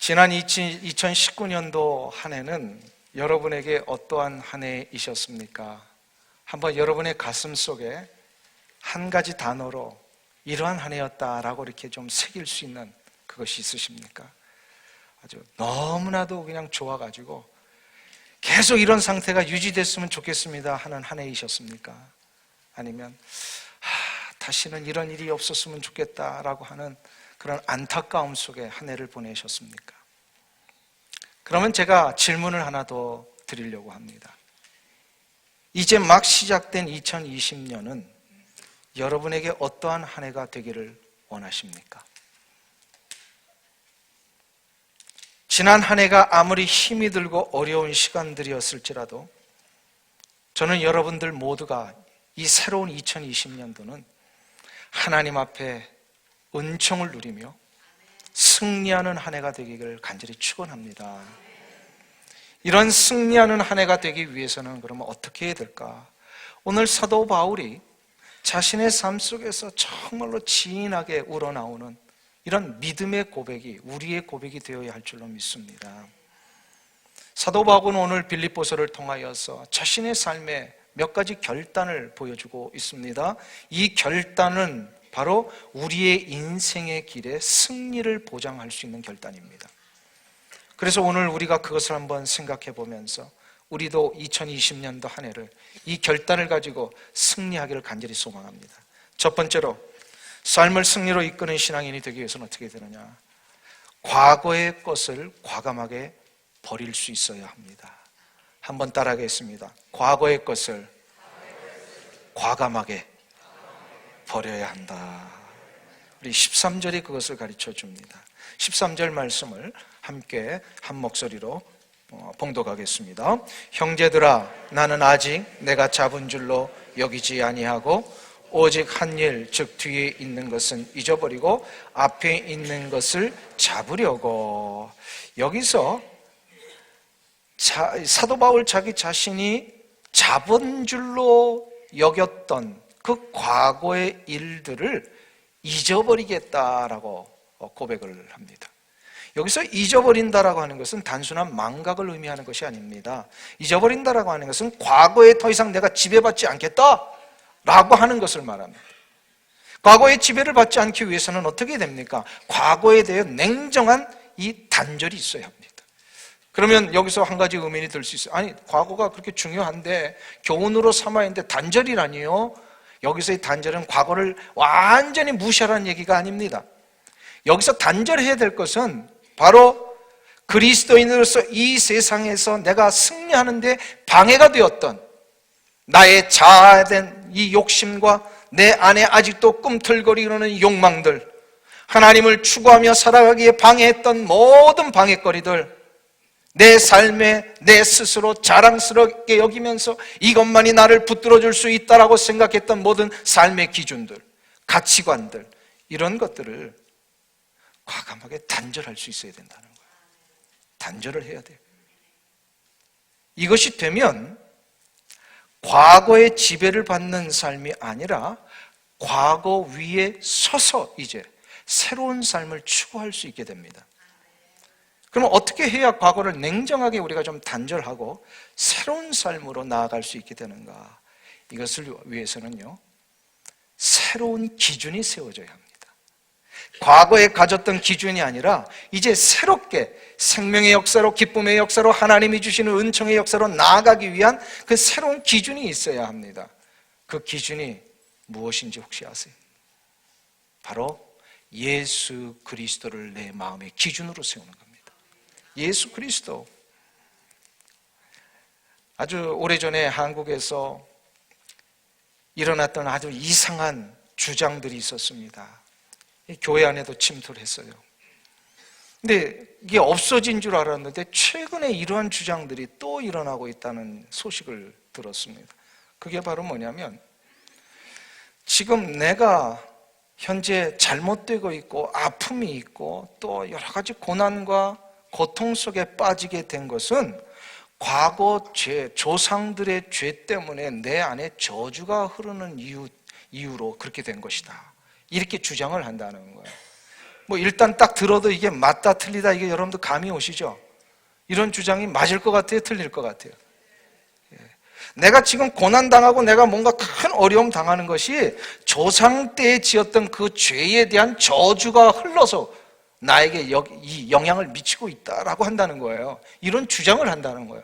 지난 2019년도 한 해는 여러분에게 어떠한 한 해이셨습니까? 한번 여러분의 가슴 속에 한 가지 단어로 이러한 한 해였다라고 이렇게 좀 새길 수 있는 그것이 있으십니까? 아주 너무나도 그냥 좋아가지고 계속 이런 상태가 유지됐으면 좋겠습니다 하는 한 해이셨습니까? 아니면 다시는 이런 일이 없었으면 좋겠다라고 하는 그런 안타까움 속에 한 해를 보내셨습니까? 그러면 제가 질문을 하나 더 드리려고 합니다. 이제 막 시작된 2020년은 여러분에게 어떠한 한 해가 되기를 원하십니까? 지난 한 해가 아무리 힘이 들고 어려운 시간들이었을지라도 저는 여러분들 모두가 이 새로운 2020년도는 하나님 앞에 은총을 누리며 승리하는 한 해가 되기를 간절히 축원합니다. 이런 승리하는 한 해가 되기 위해서는 그러면 어떻게 해야 될까? 오늘 사도 바울이 자신의 삶 속에서 정말로 진하게 우러나오는 이런 믿음의 고백이 우리의 고백이 되어야 할 줄로 믿습니다. 사도 바울은 오늘 빌립보서를 통하여서 자신의 삶에 몇 가지 결단을 보여주고 있습니다. 이 결단은 바로 우리의 인생의 길에 승리를 보장할 수 있는 결단입니다. 그래서 오늘 우리가 그것을 한번 생각해 보면서 우리도 2020년도 한 해를 이 결단을 가지고 승리하기를 간절히 소망합니다. 첫 번째로 삶을 승리로 이끄는 신앙인이 되기 위해서는 어떻게 되느냐? 과거의 것을 과감하게 버릴 수 있어야 합니다. 한번 따라하겠습니다. 과거의 것을 과감하게 버려야 한다. 우리 13절이 그것을 가르쳐 줍니다. 13절 말씀을 함께 한 목소리로 봉독하겠습니다. 형제들아, 나는 아직 내가 잡은 줄로 여기지 아니하고 오직 한 일, 즉 뒤에 있는 것은 잊어버리고 앞에 있는 것을 잡으려고. 여기서 사도 바울 자기 자신이 잡은 줄로 여겼던 그 과거의 일들을 잊어버리겠다라고 고백을 합니다. 여기서 잊어버린다라고 하는 것은 단순한 망각을 의미하는 것이 아닙니다. 잊어버린다라고 하는 것은 과거에 더 이상 내가 지배받지 않겠다라고 하는 것을 말합니다. 과거의 지배를 받지 않기 위해서는 어떻게 됩니까? 과거에 대해 냉정한 이 단절이 있어야 합니다. 그러면 여기서 한 가지 의문이 들 수 있어요. 아니, 과거가 그렇게 중요한데 교훈으로 삼아야 하는데 단절이라니요? 여기서의 단절은 과거를 완전히 무시하라는 얘기가 아닙니다. 여기서 단절해야 될 것은 바로 그리스도인으로서 이 세상에서 내가 승리하는데 방해가 되었던 나의 자아된 이 욕심과 내 안에 아직도 꿈틀거리는 욕망들, 하나님을 추구하며 살아가기에 방해했던 모든 방해거리들, 내 삶에 내 스스로 자랑스럽게 여기면서 이것만이 나를 붙들어줄 수 있다라고 생각했던 모든 삶의 기준들, 가치관들, 이런 것들을 과감하게 단절할 수 있어야 된다는 거예요. 단절을 해야 돼요. 이것이 되면 과거의 지배를 받는 삶이 아니라 과거 위에 서서 이제 새로운 삶을 추구할 수 있게 됩니다. 그럼 어떻게 해야 과거를 냉정하게 우리가 좀 단절하고 새로운 삶으로 나아갈 수 있게 되는가? 이것을 위해서는요, 새로운 기준이 세워져야 합니다. 과거에 가졌던 기준이 아니라 이제 새롭게 생명의 역사로, 기쁨의 역사로, 하나님이 주시는 은총의 역사로 나아가기 위한 그 새로운 기준이 있어야 합니다. 그 기준이 무엇인지 혹시 아세요? 바로 예수 그리스도를 내 마음의 기준으로 세우는 겁니다. 예수 그리스도. 아주 오래전에 한국에서 일어났던 아주 이상한 주장들이 있었습니다. 교회 안에도 침투를 했어요. 근데 이게 없어진 줄 알았는데 최근에 이러한 주장들이 또 일어나고 있다는 소식을 들었습니다. 그게 바로 뭐냐면, 지금 내가 현재 잘못되고 있고 아픔이 있고 또 여러 가지 고난과 고통 속에 빠지게 된 것은 과거 죄, 조상들의 죄 때문에 내 안에 저주가 흐르는 이유로 그렇게 된 것이다. 이렇게 주장을 한다는 거예요. 뭐 일단 딱 들어도 이게 맞다 틀리다 이게 여러분들 감이 오시죠? 이런 주장이 맞을 것 같아요? 틀릴 것 같아요? 내가 지금 고난당하고 내가 뭔가 큰 어려움 당하는 것이 조상 때에 지었던 그 죄에 대한 저주가 흘러서 나에게 이 영향을 미치고 있다라고 한다는 거예요. 이런 주장을 한다는 거예요.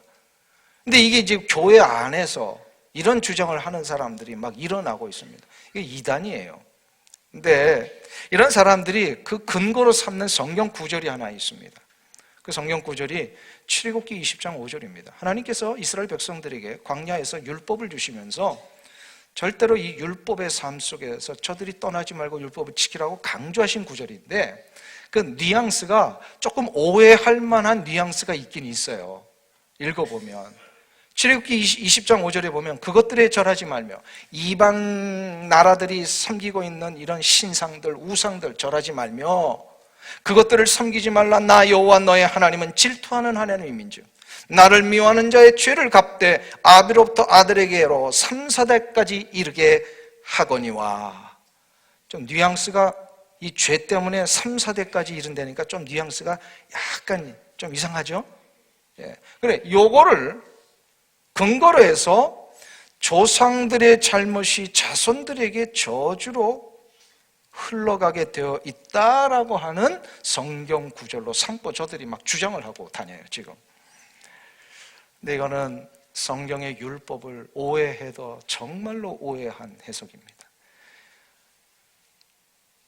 근데 이게 지금 교회 안에서 이런 주장을 하는 사람들이 막 일어나고 있습니다. 이게 이단이에요. 근데 이런 사람들이 그 근거로 삼는 성경 구절이 하나 있습니다. 그 성경 구절이 출애굽기 20장 5절입니다. 하나님께서 이스라엘 백성들에게 광야에서 율법을 주시면서 절대로 이 율법의 삶 속에서 저들이 떠나지 말고 율법을 지키라고 강조하신 구절인데 그 뉘앙스가 조금 오해할 만한 뉘앙스가 있긴 있어요. 읽어보면 출애굽기 20장 5절에 보면 그것들에 절하지 말며 이방 나라들이 섬기고 있는 이런 신상들, 우상들 절하지 말며 그것들을 섬기지 말라. 나 여호와 너의 하나님은 질투하는 하나님인즉 나를 미워하는 자의 죄를 갚되 아비로부터 아들에게로 3, 4대까지 이르게 하거니와. 좀 뉘앙스가 이 죄 때문에 3, 4대까지 이른다니까 좀 뉘앙스가 약간 좀 이상하죠? 예. 그래, 요거를 근거로 해서 조상들의 잘못이 자손들에게 저주로 흘러가게 되어 있다라고 하는 성경 구절로 삼고 저들이 막 주장을 하고 다녀요, 지금. 근데 이거는 성경의 율법을 오해해도 정말로 오해한 해석입니다.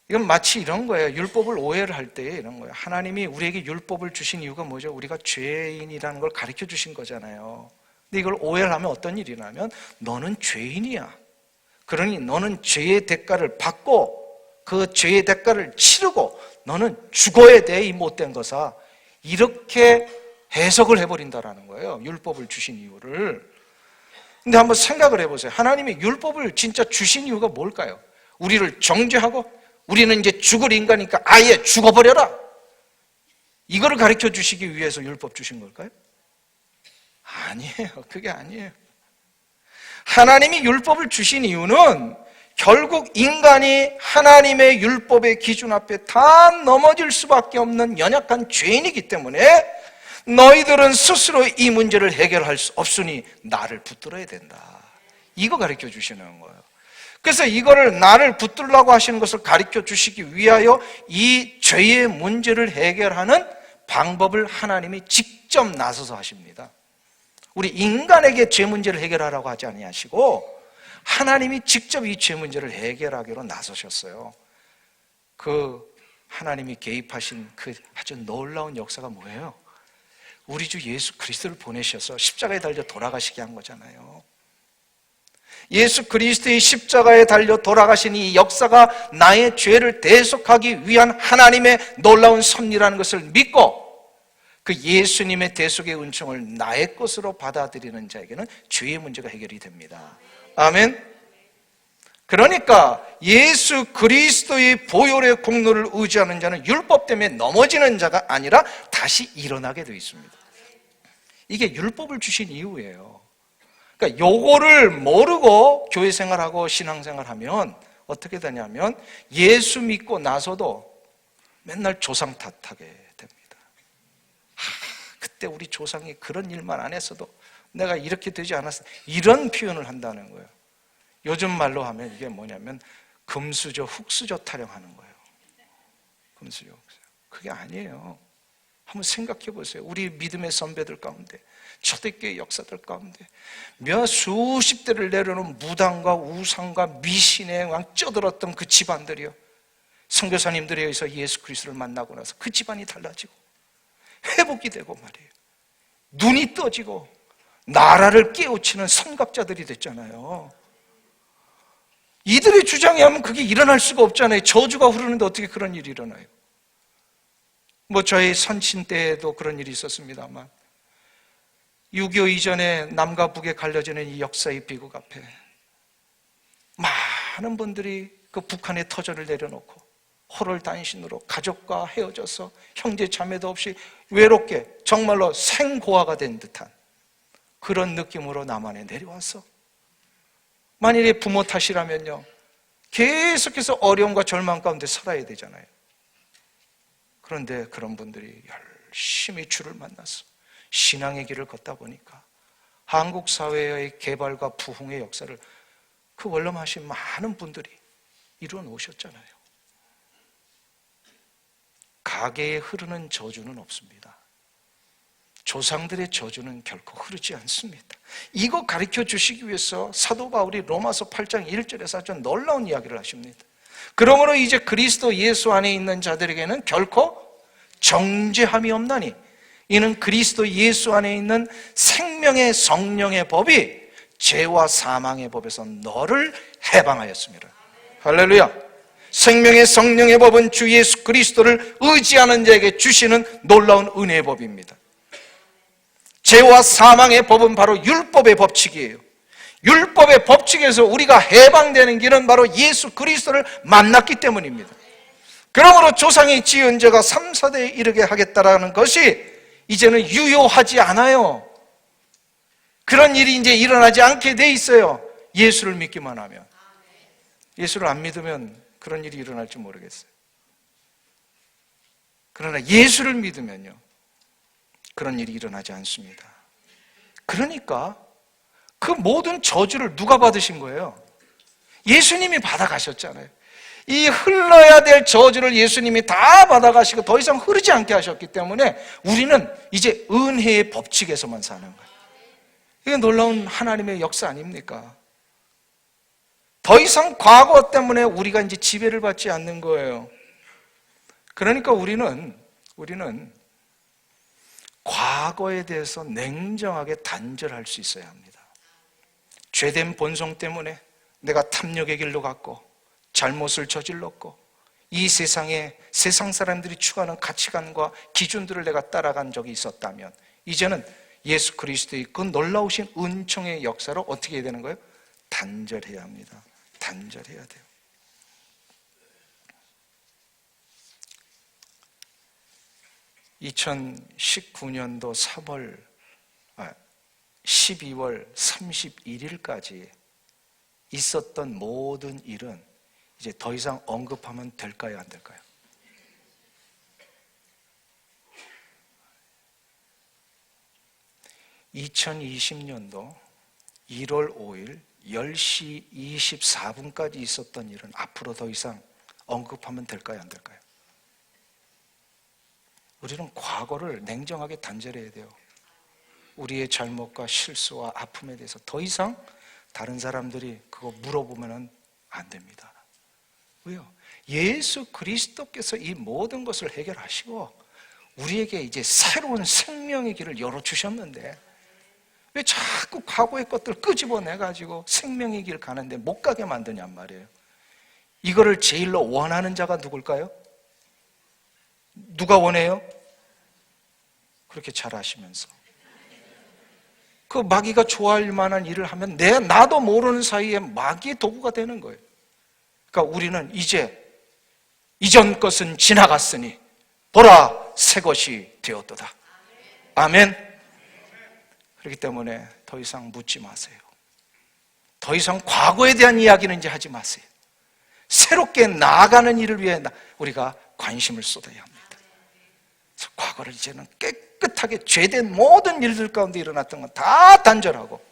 이건 마치 이런 거예요. 율법을 오해를 할 때 이런 거예요. 하나님이 우리에게 율법을 주신 이유가 뭐죠? 우리가 죄인이라는 걸 가르쳐 주신 거잖아요. 근데 이걸 오해를 하면 어떤 일이 나면 너는 죄인이야. 그러니 너는 죄의 대가를 받고 그 죄의 대가를 치르고 너는 죽어야 돼, 이 못된 것아. 이렇게 해석을 해버린다라는 거예요. 율법을 주신 이유를. 근데 한번 생각을 해보세요. 하나님이 율법을 진짜 주신 이유가 뭘까요? 우리를 정죄하고 우리는 이제 죽을 인간이니까 아예 죽어버려라. 이거를 가르쳐 주시기 위해서 율법 주신 걸까요? 아니에요. 그게 아니에요. 하나님이 율법을 주신 이유는 결국 인간이 하나님의 율법의 기준 앞에 다 넘어질 수밖에 없는 연약한 죄인이기 때문에 너희들은 스스로 이 문제를 해결할 수 없으니 나를 붙들어야 된다. 이거 가르쳐 주시는 거예요. 그래서 이거를 나를 붙들라고 하시는 것을 가르쳐 주시기 위하여 이 죄의 문제를 해결하는 방법을 하나님이 직접 나서서 하십니다. 우리 인간에게 죄 문제를 해결하라고 하지 아니하시고 하나님이 직접 이 죄 문제를 해결하기로 나서셨어요. 그 하나님이 개입하신 그 아주 놀라운 역사가 뭐예요? 우리 주 예수 그리스도를 보내셔서 십자가에 달려 돌아가시게 한 거잖아요. 예수 그리스도의 십자가에 달려 돌아가신 이 역사가 나의 죄를 대속하기 위한 하나님의 놀라운 섭리라는 것을 믿고 그 예수님의 대속의 은총을 나의 것으로 받아들이는 자에게는 죄의 문제가 해결이 됩니다. 아멘. 그러니까 예수 그리스도의 보혈의 공로를 의지하는 자는 율법 때문에 넘어지는 자가 아니라 다시 일어나게 되어 있습니다. 이게 율법을 주신 이유예요. 그러니까 요거를 모르고 교회 생활하고 신앙생활하면 어떻게 되냐면 예수 믿고 나서도 맨날 조상 탓하게 됩니다. 그때 우리 조상이 그런 일만 안 했어도 내가 이렇게 되지 않았어. 이런 표현을 한다는 거예요. 요즘 말로 하면 이게 뭐냐면 금수저, 흙수저 타령하는 거예요. 금수저, 흙수저. 그게 아니에요. 한번 생각해 보세요. 우리 믿음의 선배들 가운데, 초대교회 역사들 가운데 몇 수십 대를 내려놓은 무당과 우상과 미신에 쪄들었던 그 집안들이요. 선교사님들에 의해서 예수 그리스도를 만나고 나서 그 집안이 달라지고 회복이 되고 말이에요. 눈이 떠지고 나라를 깨우치는 선각자들이 됐잖아요. 이들의 주장에 하면 그게 일어날 수가 없잖아요. 저주가 흐르는데 어떻게 그런 일이 일어나요? 뭐 저희 선친 때에도 그런 일이 있었습니다만 6.25 이전에 남과 북에 갈려지는 이 역사의 비극 앞에 많은 분들이 그 북한의 터전을 내려놓고 호롤단신으로 가족과 헤어져서 형제 자매도 없이 외롭게 정말로 생고아가 된 듯한 그런 느낌으로 남한에 내려와서 만일에 부모 탓이라면요 계속해서 어려움과 절망 가운데 살아야 되잖아요. 그런데 그런 분들이 열심히 주를 만나서 신앙의 길을 걷다 보니까 한국 사회의 개발과 부흥의 역사를 그 원룸하신 많은 분들이 이루어 놓으셨잖아요. 가계에 흐르는 저주는 없습니다. 조상들의 저주는 결코 흐르지 않습니다. 이거 가르쳐 주시기 위해서 사도 바울이 로마서 8장 1절에서 아주 놀라운 이야기를 하십니다. 그러므로 이제 그리스도 예수 안에 있는 자들에게는 결코 정죄함이 없나니 이는 그리스도 예수 안에 있는 생명의 성령의 법이 죄와 사망의 법에서 너를 해방하였습니다. 할렐루야. 생명의 성령의 법은 주 예수 그리스도를 의지하는 자에게 주시는 놀라운 은혜의 법입니다. 죄와 사망의 법은 바로 율법의 법칙이에요. 율법의 법칙에서 우리가 해방되는 길은 바로 예수 그리스도를 만났기 때문입니다. 그러므로 조상이 지은 죄가 3, 4대에 이르게 하겠다라는 것이 이제는 유효하지 않아요. 그런 일이 이제 일어나지 않게 돼 있어요. 예수를 믿기만 하면. 예수를 안 믿으면 그런 일이 일어날지 모르겠어요. 그러나 예수를 믿으면요, 그런 일이 일어나지 않습니다. 그러니까 그 모든 저주를 누가 받으신 거예요? 예수님이 받아가셨잖아요. 이 흘러야 될 저주를 예수님이 다 받아가시고 더 이상 흐르지 않게 하셨기 때문에 우리는 이제 은혜의 법칙에서만 사는 거예요. 이게 놀라운 하나님의 역사 아닙니까? 더 이상 과거 때문에 우리가 이제 지배를 받지 않는 거예요. 그러니까 우리는 과거에 대해서 냉정하게 단절할 수 있어야 합니다. 죄된 본성 때문에 내가 탐욕의 길로 갔고 잘못을 저질렀고 이 세상에 세상 사람들이 추구하는 가치관과 기준들을 내가 따라간 적이 있었다면 이제는 예수 그리스도의 그 놀라우신 은총의 역사로 어떻게 해야 되는 거예요? 단절해야 합니다. 단절해야 돼요. (2019년도 12월 31일까지 있었던 모든 일은 이제 더 이상 언급하면 될까요? 안 될까요? (2020년도 1월 5일 10시 24분까지 있었던 일은 앞으로 더 이상 언급하면 될까요? 안 될까요? 우리는 과거를 냉정하게 단절해야 돼요. 우리의 잘못과 실수와 아픔에 대해서 더 이상 다른 사람들이 그거 물어보면 안 됩니다. 왜요? 예수 그리스도께서 이 모든 것을 해결하시고 우리에게 이제 새로운 생명의 길을 열어주셨는데 왜 자꾸 과거의 것들 끄집어내가지고 생명의 길 가는데 못 가게 만드냔 말이에요. 이거를 제일로 원하는 자가 누굴까요? 누가 원해요? 그렇게 잘 아시면서 그 마귀가 좋아할 만한 일을 하면 나도 모르는 사이에 마귀의 도구가 되는 거예요. 그러니까 우리는 이제 이전 것은 지나갔으니 보라 새 것이 되었도다. 아멘. 그렇기 때문에 더 이상 묻지 마세요. 더 이상 과거에 대한 이야기는 이제 하지 마세요. 새롭게 나아가는 일을 위해 우리가 관심을 쏟아야 합니다. 그래서 과거를 이제는 깨끗하게 죄된 모든 일들 가운데 일어났던 건 다 단절하고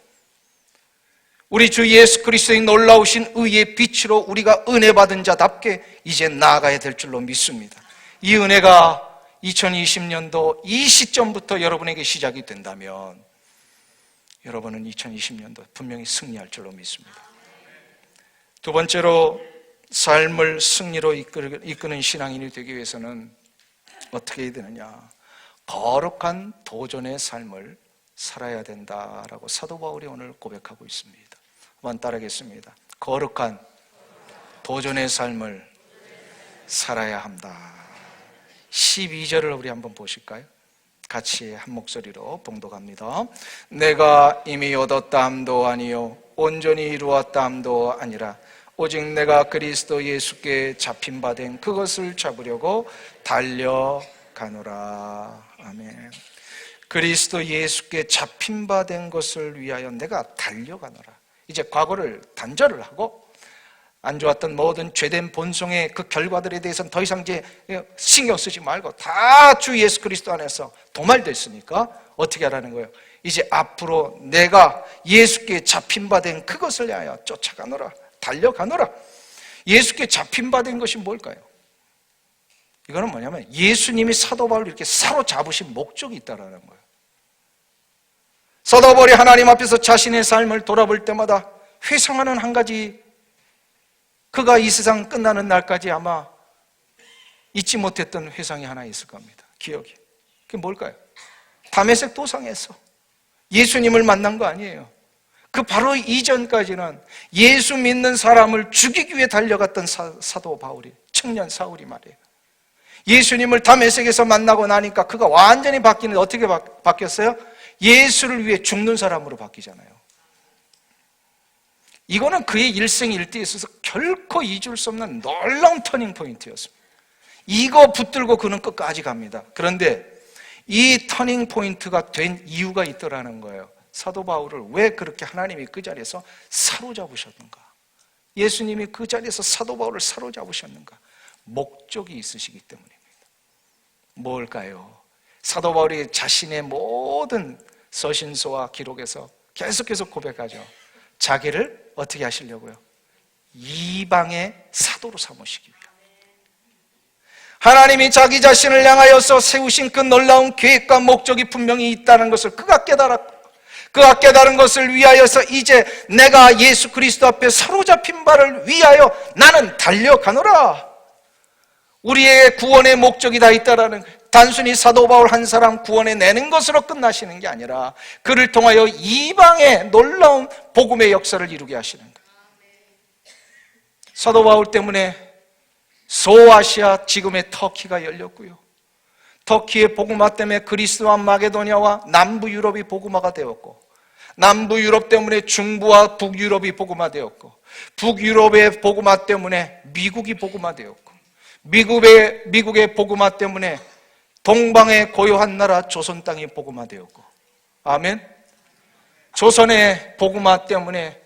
우리 주 예수 그리스도의 놀라우신 의의 빛으로 우리가 은혜 받은 자답게 이제 나아가야 될 줄로 믿습니다. 이 은혜가 2020년도 이 시점부터 여러분에게 시작이 된다면 여러분은 2020년도 분명히 승리할 줄로 믿습니다. 두 번째로 삶을 승리로 이끄는 신앙인이 되기 위해서는 어떻게 해야 되느냐? 거룩한 도전의 삶을 살아야 된다라고 사도 바울이 오늘 고백하고 있습니다. 한번 따라하겠습니다. 거룩한 도전의 삶을 살아야 한다. 12절을 우리 한번 보실까요? 같이 한 목소리로 봉독합니다. 내가 이미 얻었다함도 아니요 온전히 이루었다함도 아니라 오직 내가 그리스도 예수께 잡힌 바 된 그것을 잡으려고 달려가노라. 아멘. 그리스도 예수께 잡힌 바 된 것을 위하여 내가 달려가노라. 이제 과거를 단절을 하고 안 좋았던 모든 죄된 본성의 그 결과들에 대해서는 더 이상 이제 신경 쓰지 말고 다 주 예수 그리스도 안에서 도말됐으니까 어떻게 하라는 거예요? 이제 앞으로 내가 예수께 잡힌 바 된 그것을 향하여 쫓아가노라, 달려가노라. 예수께 잡힌 바 된 것이 뭘까요? 이거는 뭐냐면 예수님이 사도 바울을 이렇게 사로잡으신 목적이 있다라는 거예요. 사도 바울이 하나님 앞에서 자신의 삶을 돌아볼 때마다 회상하는 한 가지, 그가 이 세상 끝나는 날까지 아마 잊지 못했던 회상이 하나 있을 겁니다. 기억이. 그게 뭘까요? 다메섹 도상에서 예수님을 만난 거 아니에요. 그 바로 이전까지는 예수 믿는 사람을 죽이기 위해 달려갔던 사도 바울이, 청년 사울이 말이에요. 예수님을 다메섹에서 만나고 나니까 그가 완전히 바뀌는데 어떻게 바뀌었어요? 예수를 위해 죽는 사람으로 바뀌잖아요. 이거는 그의 일생일대에 있어서 결코 잊을 수 없는 놀라운 터닝 포인트였습니다. 이거 붙들고 그는 끝까지 갑니다. 그런데 이 터닝 포인트가 된 이유가 있더라는 거예요. 사도 바울을 왜 그렇게 하나님이 그 자리에서 사로잡으셨는가? 예수님이 그 자리에서 사도 바울을 사로잡으셨는가? 목적이 있으시기 때문입니다. 뭘까요? 사도 바울이 자신의 모든 서신서와 기록에서 계속해서 고백하죠. 자기를 어떻게 하시려고요? 이방의 사도로 삼으시기 위해. 하나님이 자기 자신을 향하여서 세우신 그 놀라운 계획과 목적이 분명히 있다는 것을 그가 깨달았고, 그가 깨달은 것을 위하여서 이제 내가 예수 그리스도 앞에 사로잡힌 바를 위하여 나는 달려가노라. 우리의 구원의 목적이 다 있다라는 거예요. 단순히 사도 바울 한 사람 구원해 내는 것으로 끝나시는 게 아니라 그를 통하여 이방의 놀라운 복음의 역사를 이루게 하시는 거예요. 사도 바울 때문에 소아시아, 지금의 터키가 열렸고요. 터키의 복음화 때문에 그리스와 마게도냐와 남부 유럽이 복음화가 되었고, 남부 유럽 때문에 중부와 북유럽이 복음화되었고, 북유럽의 복음화 때문에 미국이 복음화되었고, 미국의 복음화 때문에 동방의 고요한 나라 조선 땅이 복음화되었고, 아멘. 조선의 복음화 때문에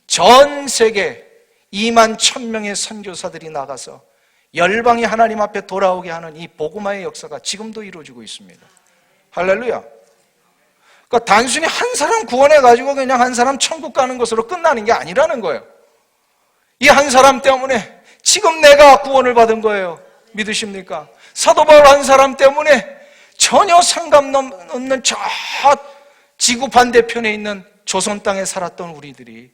전 세계 2만 1,000명의 선교사들이 나가서 열방이 하나님 앞에 돌아오게 하는 이 복음화의 역사가 지금도 이루어지고 있습니다. 할렐루야. 그러니까 단순히 한 사람 구원해가지고 그냥 한 사람 천국 가는 것으로 끝나는 게 아니라는 거예요. 이 한 사람 때문에 지금 내가 구원을 받은 거예요. 믿으십니까? 사도 바울 한 사람 때문에 전혀 상관없는 저 지구 반대편에 있는 조선 땅에 살았던 우리들이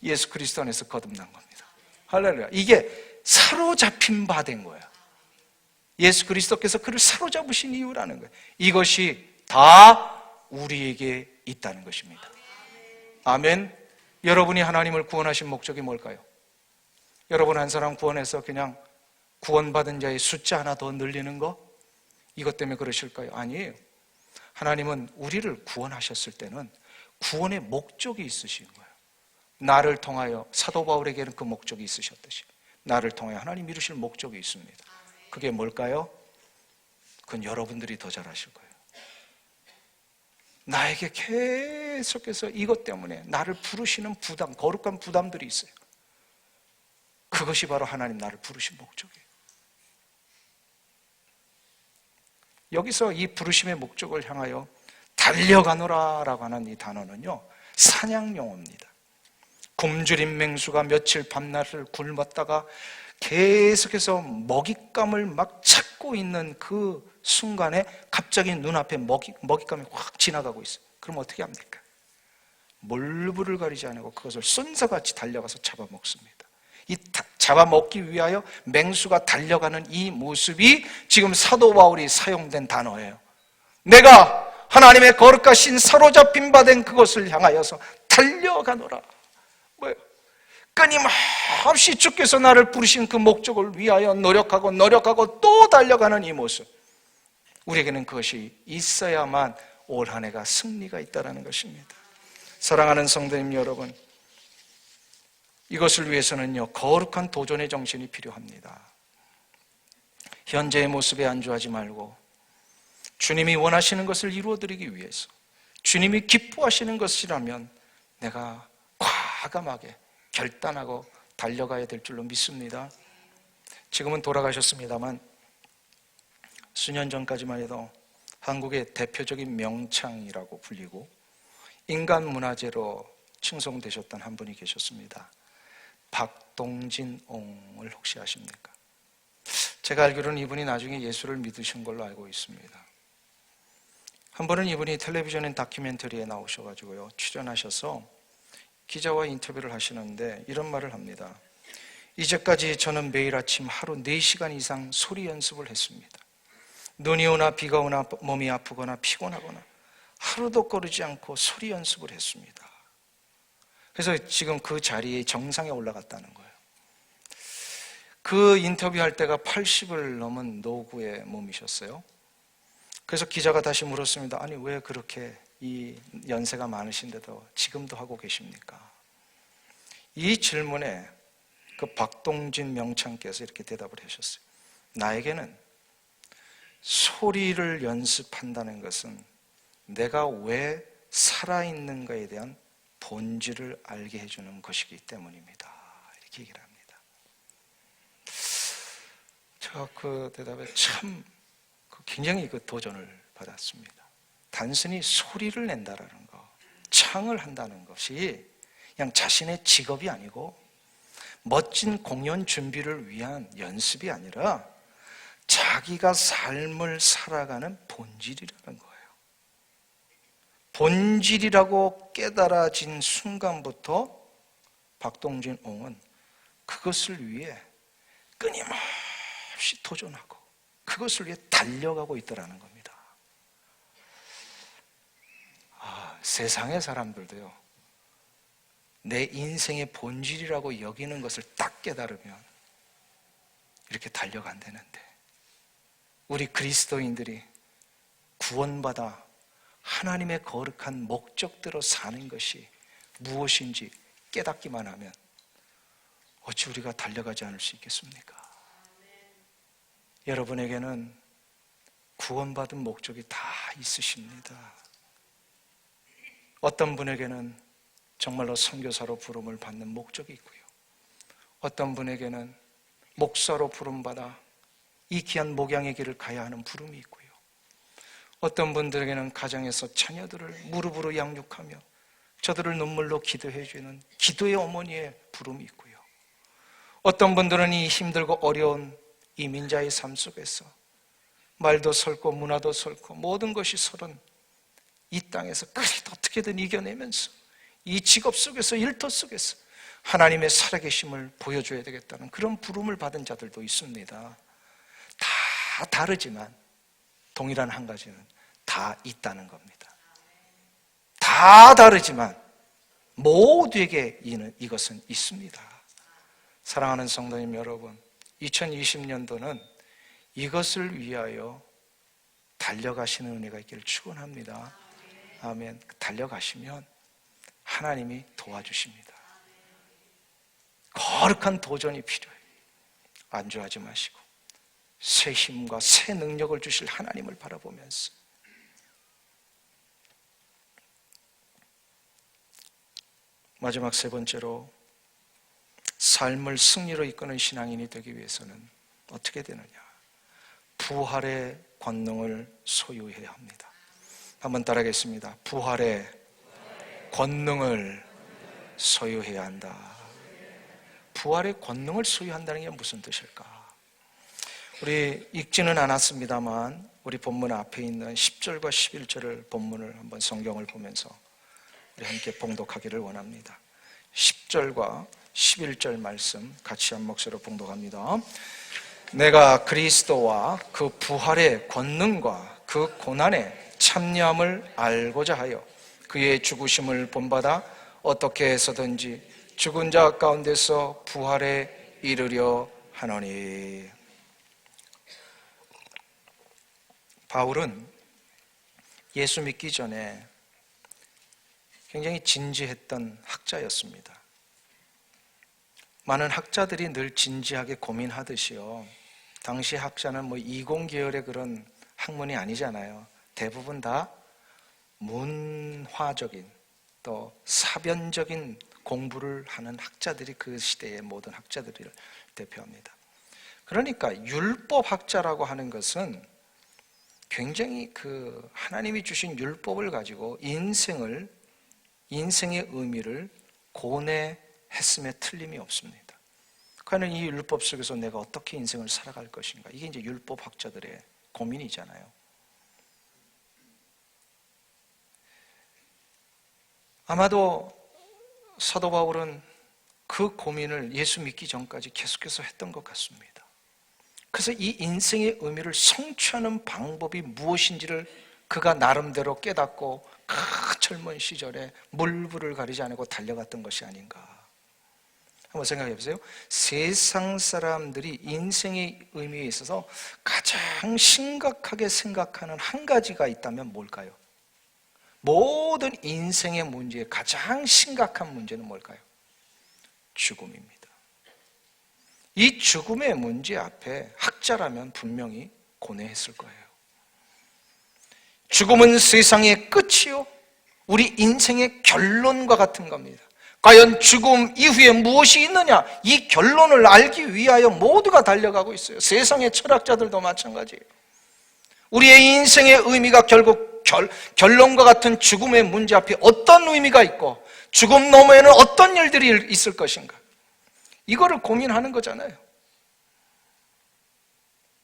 예수 그리스도 안에서 거듭난 겁니다. 할렐루야. 이게 사로잡힌 바 된 거야. 예수 그리스도께서 그를 사로잡으신 이유라는 거예요. 이것이 다 우리에게 있다는 것입니다. 아멘. 여러분이 하나님을 구원하신 목적이 뭘까요? 여러분 한 사람 구원해서 그냥 구원받은 자의 숫자 하나 더 늘리는 거? 이것 때문에 그러실까요? 아니에요. 하나님은 우리를 구원하셨을 때는 구원의 목적이 있으신 거예요. 나를 통하여, 사도 바울에게는 그 목적이 있으셨듯이 나를 통하여 하나님 이루실 목적이 있습니다. 그게 뭘까요? 그건 여러분들이 더 잘 아실 거예요. 나에게 계속해서 이것 때문에 나를 부르시는 부담, 거룩한 부담들이 있어요. 그것이 바로 하나님 나를 부르신 목적이에요. 여기서 이 부르심의 목적을 향하여 달려가노라라고 하는 이 단어는요, 사냥용어입니다. 굶주린 맹수가 며칠 밤낮을 굶었다가 계속해서 먹잇감을 막 찾고 있는 그 순간에 갑자기 눈앞에 먹잇감이 확 지나가고 있어요. 그럼 어떻게 합니까? 몰부를 가리지 않고 그것을 쏜사같이 달려가서 잡아먹습니다. 이 잡아먹기 위하여 맹수가 달려가는 이 모습이 지금 사도 바울이 사용된 단어예요. 내가 하나님의 거룩하신 사로잡힌 바 된 그것을 향하여서 달려가노라. 뭐예요? 끊임없이 주께서 나를 부르신 그 목적을 위하여 노력하고 또 달려가는 이 모습. 우리에게는 그것이 있어야만 올 한 해가 승리가 있다는 것입니다. 사랑하는 성도님 여러분, 이것을 위해서는요, 거룩한 도전의 정신이 필요합니다. 현재의 모습에 안주하지 말고 주님이 원하시는 것을 이루어드리기 위해서, 주님이 기뻐하시는 것이라면 내가 과감하게 결단하고 달려가야 될 줄로 믿습니다. 지금은 돌아가셨습니다만 수년 전까지만 해도 한국의 대표적인 명창이라고 불리고 인간문화재로 칭송되셨던 한 분이 계셨습니다. 박동진옹을 혹시 아십니까? 제가 알기로는 이분이 나중에 예수를 믿으신 걸로 알고 있습니다. 한 번은 이분이 텔레비전 다큐멘터리에 나오셔가지고요, 출연하셔서 기자와 인터뷰를 하시는데 이런 말을 합니다. 이제까지 저는 매일 아침 하루 4시간 이상 소리 연습을 했습니다. 눈이 오나 비가 오나 몸이 아프거나 피곤하거나 하루도 꺼르지 않고 소리 연습을 했습니다. 그래서 지금 그 자리에 정상에 올라갔다는 거예요. 그 인터뷰할 때가 80을 넘은 노구의 몸이셨어요. 그래서 기자가 다시 물었습니다. 아니 왜 그렇게 이 연세가 많으신데도 지금도 하고 계십니까? 이 질문에 그 박동진 명창께서 이렇게 대답을 하셨어요. 나에게는 소리를 연습한다는 것은 내가 왜 살아있는가에 대한 본질을 알게 해주는 것이기 때문입니다. 이렇게 얘기를 합니다. 제가 그 대답에 참 굉장히 그 도전을 받았습니다. 단순히 소리를 낸다라는 거, 창을 한다는 것이 그냥 자신의 직업이 아니고 멋진 공연 준비를 위한 연습이 아니라 자기가 삶을 살아가는 본질이라는 거예요. 본질이라고 깨달아진 순간부터 박동진 옹은 그것을 위해 끊임없이 도전하고 그것을 위해 달려가고 있더라는 겁니다. 세상의 사람들도요, 내 인생의 본질이라고 여기는 것을 딱 깨달으면 이렇게 달려간다는데, 우리 그리스도인들이 구원받아 하나님의 거룩한 목적대로 사는 것이 무엇인지 깨닫기만 하면 어찌 우리가 달려가지 않을 수 있겠습니까? 여러분에게는 구원받은 목적이 다 있으십니다. 어떤 분에게는 정말로 선교사로 부름을 받는 목적이 있고요, 어떤 분에게는 목사로 부름받아 이 귀한 목양의 길을 가야 하는 부름이 있고요, 어떤 분들에게는 가정에서 자녀들을 무릎으로 양육하며 저들을 눈물로 기도해 주는 기도의 어머니의 부름이 있고요, 어떤 분들은 이 힘들고 어려운 이민자의 삶 속에서 말도 설고 문화도 설고 모든 것이 서른 이 땅에서 그래도 어떻게든 이겨내면서 이 직업 속에서 일터 속에서 하나님의 살아계심을 보여줘야 되겠다는 그런 부름을 받은 자들도 있습니다. 다 다르지만 동일한 한 가지는 다 있다는 겁니다. 다 다르지만 모두에게 이것은 있습니다. 사랑하는 성도님 여러분, 2020년도는 이것을 위하여 달려가시는 은혜가 있기를 축원합니다. 아멘. 달려가시면 하나님이 도와주십니다. 거룩한 도전이 필요해요. 안주하지 마시고 새 힘과 새 능력을 주실 하나님을 바라보면서 마지막 세 번째로, 삶을 승리로 이끄는 신앙인이 되기 위해서는 어떻게 되느냐? 부활의 권능을 소유해야 합니다. 한번 따라하겠습니다. 부활의 권능을 소유해야 한다. 부활의 권능을 소유한다는 게 무슨 뜻일까? 우리 읽지는 않았습니다만 우리 본문 앞에 있는 10절과 11절을 본문을 한번 성경을 보면서 우리 함께 봉독하기를 원합니다. 10절과 11절 말씀 같이 한 목소리로 봉독합니다. 내가 그리스도와 그 부활의 권능과 그 고난의 참여함을 알고자 하여 그의 죽으심을 본받아 어떻게 해서든지 죽은 자 가운데서 부활에 이르려 하노니. 바울은 예수 믿기 전에 굉장히 진지했던 학자였습니다. 많은 학자들이 늘 진지하게 고민하듯이요, 당시 학자는 이공계열의 그런 학문이 아니잖아요. 대부분 다 문화적인 또 사변적인 공부를 하는 학자들이 그 시대의 모든 학자들을 대표합니다. 그러니까 율법학자라고 하는 것은 굉장히 그 하나님이 주신 율법을 가지고 인생의 의미를 고뇌했음에 틀림이 없습니다. 과연 이 율법 속에서 내가 어떻게 인생을 살아갈 것인가? 이게 이제 율법학자들의 고민이잖아요. 아마도 사도 바울은 그 고민을 예수 믿기 전까지 계속해서 했던 것 같습니다. 그래서 이 인생의 의미를 성취하는 방법이 무엇인지를 그가 나름대로 깨닫고 그 젊은 시절에 물불을 가리지 않고 달려갔던 것이 아닌가. 한번 생각해 보세요. 세상 사람들이 인생의 의미에 있어서 가장 심각하게 생각하는 한 가지가 있다면 뭘까요? 모든 인생의 문제의 가장 심각한 문제는 뭘까요? 죽음입니다. 이 죽음의 문제 앞에 학자라면 분명히 고뇌했을 거예요. 죽음은 세상의 끝이요, 우리 인생의 결론과 같은 겁니다. 과연 죽음 이후에 무엇이 있느냐, 이 결론을 알기 위하여 모두가 달려가고 있어요. 세상의 철학자들도 마찬가지예요. 우리의 인생의 의미가 결국 결론과 같은 죽음의 문제 앞에 어떤 의미가 있고 죽음 너머에는 어떤 일들이 있을 것인가, 이거를 고민하는 거잖아요.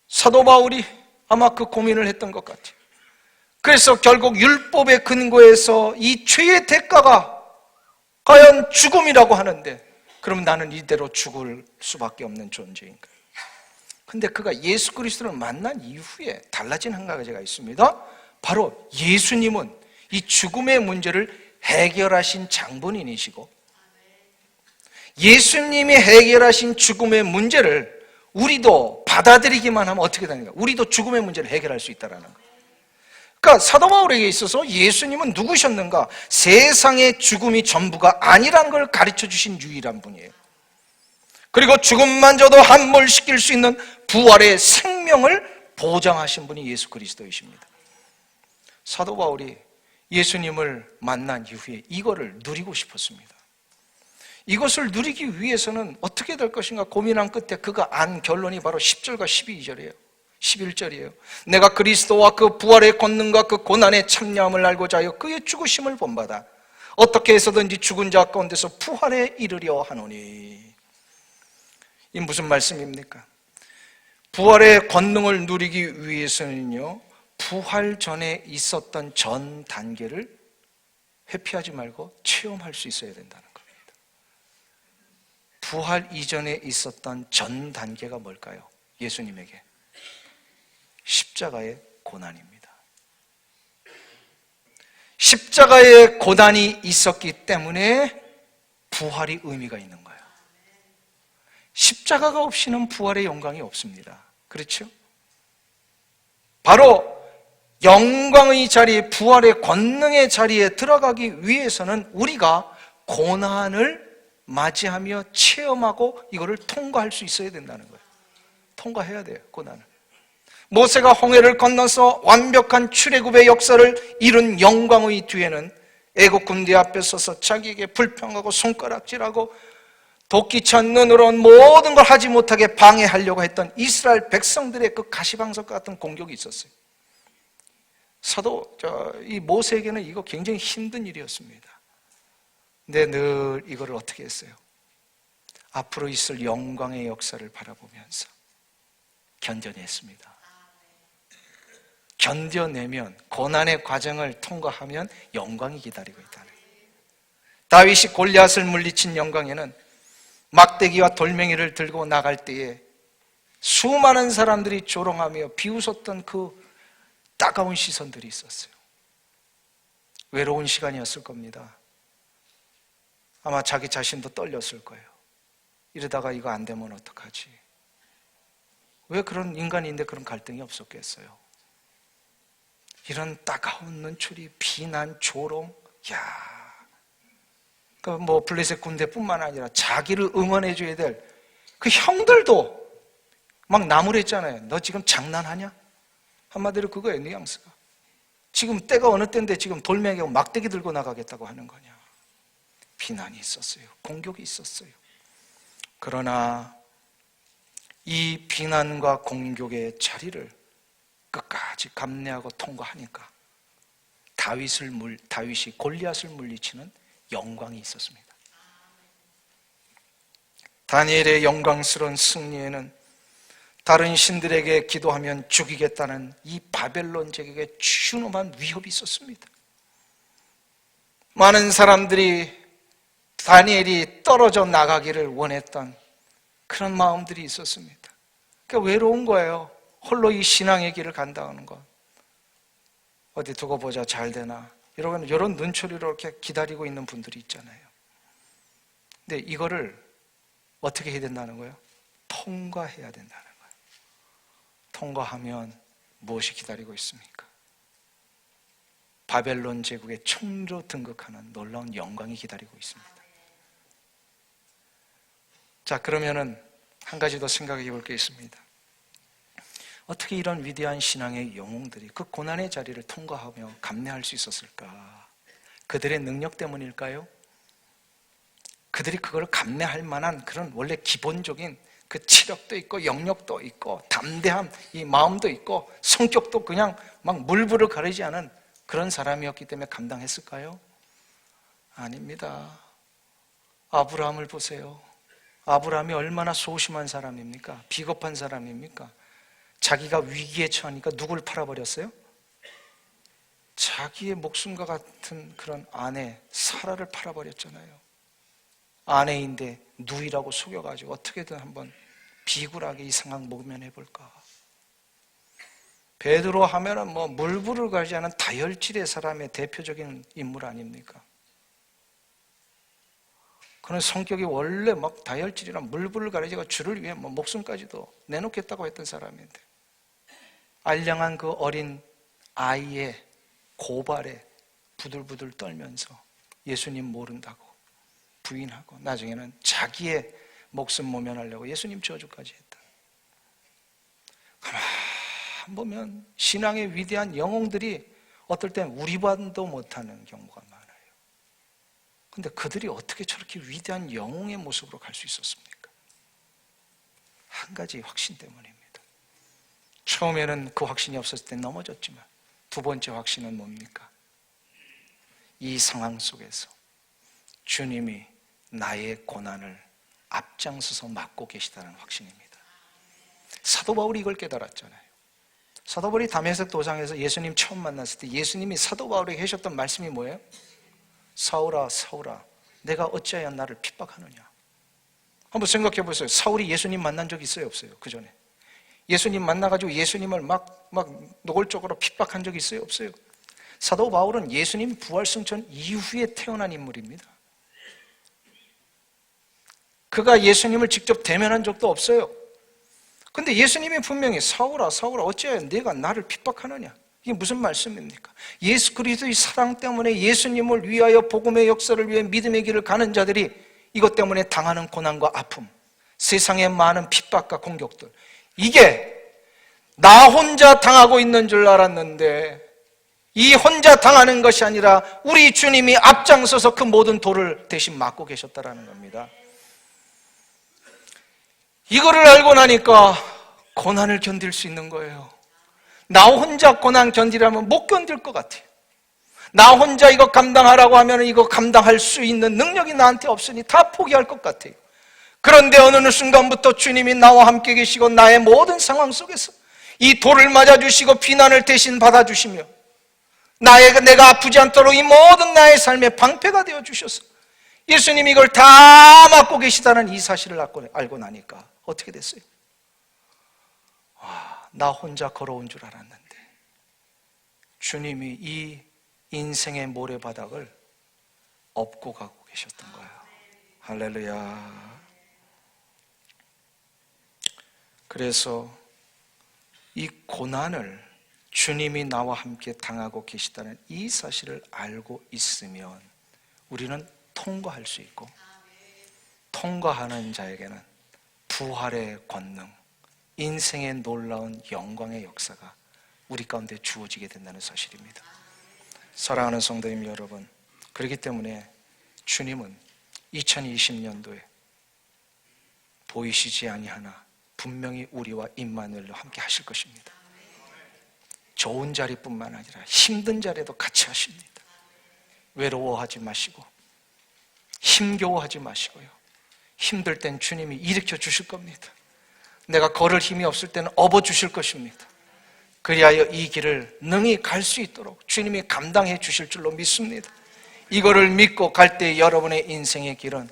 사도 바울이 아마 그 고민을 했던 것 같아요. 그래서 결국 율법의 근거에서 이 죄의 대가가 과연 죽음이라고 하는데, 그럼 나는 이대로 죽을 수밖에 없는 존재인가? 근데 그가 예수 그리스도를 만난 이후에 달라진 한 가지가 있습니다. 바로 예수님은 이 죽음의 문제를 해결하신 장본인이시고, 예수님이 해결하신 죽음의 문제를 우리도 받아들이기만 하면 어떻게 되는가? 우리도 죽음의 문제를 해결할 수 있다는 거예요. 그러니까 사도 바울에게 있어서 예수님은 누구셨는가? 세상의 죽음이 전부가 아니라는 걸 가르쳐 주신 유일한 분이에요. 그리고 죽음만저도 함몰시킬 수 있는 부활의 생명을 보장하신 분이 예수 그리스도이십니다. 사도 바울이 예수님을 만난 이후에 이거를 누리고 싶었습니다. 이것을 누리기 위해서는 어떻게 될 것인가 고민한 끝에 그가 안 결론이 바로 10절과 12절이에요. 11절이에요. 내가 그리스도와 그 부활의 권능과 그 고난의 참여함을 알고자 하여 그의 죽으심을 본받아 어떻게 해서든지 죽은 자 가운데서 부활에 이르려 하노니. 이 무슨 말씀입니까? 부활의 권능을 누리기 위해서는요, 부활 전에 있었던 전 단계를 회피하지 말고 체험할 수 있어야 된다는 겁니다. 부활 이전에 있었던 전 단계가 뭘까요? 예수님에게 십자가의 고난입니다. 십자가의 고난이 있었기 때문에 부활이 의미가 있는 거예요. 십자가가 없이는 부활의 영광이 없습니다. 그렇죠? 바로 영광의 자리, 부활의 권능의 자리에 들어가기 위해서는 우리가 고난을 맞이하며 체험하고 이거를 통과할 수 있어야 된다는 거예요. 통과해야 돼요, 고난을. 모세가 홍해를 건너서 완벽한 출애굽의 역사를 이룬 영광의 뒤에는 애국 군대 앞에 서서 자기에게 불평하고 손가락질하고 도끼찬 눈으로 모든 걸 하지 못하게 방해하려고 했던 이스라엘 백성들의 그 가시방석 같은 공격이 있었어요. 이 모세에게는 이거 굉장히 힘든 일이었습니다. 근데 늘 이거를 어떻게 했어요? 앞으로 있을 영광의 역사를 바라보면서 견뎌냈습니다. 견뎌내면, 고난의 과정을 통과하면 영광이 기다리고 있다는 거예요. 다윗이 골리앗을 물리친 영광에는 막대기와 돌멩이를 들고 나갈 때에 수많은 사람들이 조롱하며 비웃었던 그 따가운 시선들이 있었어요. 외로운 시간이었을 겁니다. 아마 자기 자신도 떨렸을 거예요. 이러다가 이거 안 되면 어떡하지? 왜 그런 인간인데 그런 갈등이 없었겠어요? 이런 따가운 눈초리, 비난, 조롱, 뭐 블레셋 군대뿐만 아니라 자기를 응원해줘야 될 그 형들도 막 나무랬잖아요. 너 지금 장난하냐? 한마디로 그거예요, 뉘앙스가. 지금 때가 어느 때인데 지금 돌멩이하고 막대기 들고 나가겠다고 하는 거냐? 비난이 있었어요. 공격이 있었어요. 그러나 이 비난과 공격의 자리를 끝까지 감내하고 통과하니까 다윗이 골리앗을 물리치는 영광이 있었습니다. 다니엘의 영광스러운 승리에는 다른 신들에게 기도하면 죽이겠다는 이 바벨론 제국의 준엄한 위협이 있었습니다. 많은 사람들이 다니엘이 떨어져 나가기를 원했던 그런 마음들이 있었습니다. 그러니까 외로운 거예요. 홀로 이 신앙의 길을 간다는 것. 어디 두고 보자, 잘 되나, 이런 눈초리로 이렇게 기다리고 있는 분들이 있잖아요. 근데 이거를 어떻게 해야 된다는 거예요? 통과해야 된다는 거예요. 통과하면 무엇이 기다리고 있습니까? 바벨론 제국의 총리로 등극하는 놀라운 영광이 기다리고 있습니다. 자, 그러면은 한 가지 더 생각해 볼 게 있습니다. 어떻게 이런 위대한 신앙의 영웅들이 그 고난의 자리를 통과하며 감내할 수 있었을까? 그들의 능력 때문일까요? 그들이 그걸 감내할 만한 그런 원래 기본적인 그 치력도 있고 영역도 있고 담대함, 이 마음도 있고 성격도 그냥 막 물불을 가리지 않은 그런 사람이었기 때문에 감당했을까요? 아닙니다. 아브라함을 보세요. 아브라함이 얼마나 소심한 사람입니까? 비겁한 사람입니까? 자기가 위기에 처하니까 누굴 팔아버렸어요? 자기의 목숨과 같은 그런 아내 사라를 팔아버렸잖아요. 아내인데 누이라고 속여가지고 어떻게든 한번 비굴하게 이 상황 모면해볼까. 베드로 하면은 뭐 물불을 가리지 않은 다혈질의 사람의 대표적인 인물 아닙니까? 그런 성격이 원래 막 다혈질이라 물불을 가리지고 주를 위해 뭐 목숨까지도 내놓겠다고 했던 사람인데, 알량한 그 어린 아이의 고발에 부들부들 떨면서 예수님 모른다고 부인하고 나중에는 자기의 목숨 모면하려고 예수님 저주까지 했다. 가만 보면 신앙의 위대한 영웅들이 어떨 땐 우리 반도 못하는 경우가 많아요. 근데 그들이 어떻게 저렇게 위대한 영웅의 모습으로 갈 수 있었습니까? 한 가지 확신 때문입니다. 처음에는 그 확신이 없었을 때 넘어졌지만 두 번째 확신은 뭡니까? 이 상황 속에서 주님이 나의 고난을 앞장서서 맡고 계시다는 확신입니다. 사도 바울이 이걸 깨달았잖아요. 사도 바울이 다메섹 도상에서 예수님 처음 만났을 때 예수님이 사도 바울에게 하셨던 말씀이 뭐예요? 사울아 사울아 내가 어찌하여 나를 핍박하느냐. 한번 생각해 보세요. 사울이 예수님 만난 적 있어요 없어요? 그 전에 예수님 만나가지고 예수님을 막 노골적으로 핍박한 적 있어요 없어요? 사도 바울은 예수님 부활승천 이후에 태어난 인물입니다. 그가 예수님을 직접 대면한 적도 없어요. 근데 예수님이 분명히 사울아 사울아 어찌하여 네가 나를 핍박하느냐. 이게 무슨 말씀입니까? 예수 그리스도의 사랑 때문에 예수님을 위하여 복음의 역사를 위해 믿음의 길을 가는 자들이 이것 때문에 당하는 고난과 아픔, 세상의 많은 핍박과 공격들, 이게 나 혼자 당하고 있는 줄 알았는데 이 혼자 당하는 것이 아니라 우리 주님이 앞장서서 그 모든 돌을 대신 맡고 계셨다는 겁니다. 이거를 알고 나니까 고난을 견딜 수 있는 거예요. 나 혼자 고난 견디라면 못 견딜 것 같아요. 나 혼자 이거 감당하라고 하면 이거 감당할 수 있는 능력이 나한테 없으니 다 포기할 것 같아요. 그런데 어느 순간부터 주님이 나와 함께 계시고 나의 모든 상황 속에서 이 돌을 맞아주시고 비난을 대신 받아주시며 내가 아프지 않도록 이 모든 나의 삶의 방패가 되어주셔서 예수님이 이걸 다 맡고 계시다는 이 사실을 알고 나니까 어떻게 됐어요? 나 혼자 걸어온 줄 알았는데 주님이 이 인생의 모래바닥을 업고 가고 계셨던 거예요. 할렐루야. 그래서 이 고난을 주님이 나와 함께 당하고 계시다는 이 사실을 알고 있으면 우리는 통과할 수 있고, 통과하는 자에게는 부활의 권능, 인생의 놀라운 영광의 역사가 우리 가운데 주어지게 된다는 사실입니다. 사랑하는 성도님 여러분, 그렇기 때문에 주님은 2020년도에 보이시지 아니하나 분명히 우리와 임마누엘로 함께 하실 것입니다. 좋은 자리뿐만 아니라 힘든 자리에도 같이 하십니다. 외로워하지 마시고 힘겨워하지 마시고요. 힘들 땐 주님이 일으켜 주실 겁니다. 내가 걸을 힘이 없을 때는 업어 주실 것입니다. 그리하여 이 길을 능히 갈 수 있도록 주님이 감당해 주실 줄로 믿습니다. 이거를 믿고 갈 때 여러분의 인생의 길은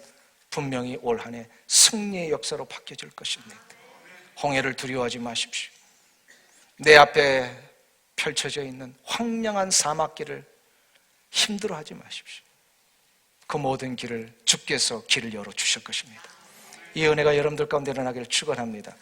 분명히 올 한 해 승리의 역사로 바뀌어질 것입니다. 홍해를 두려워하지 마십시오. 내 앞에 펼쳐져 있는 황량한 사막길을 힘들어하지 마십시오. 그 모든 길을 주께서 길을 열어주실 것입니다. 이 은혜가 여러분들 가운데 일어나기를 축원합니다.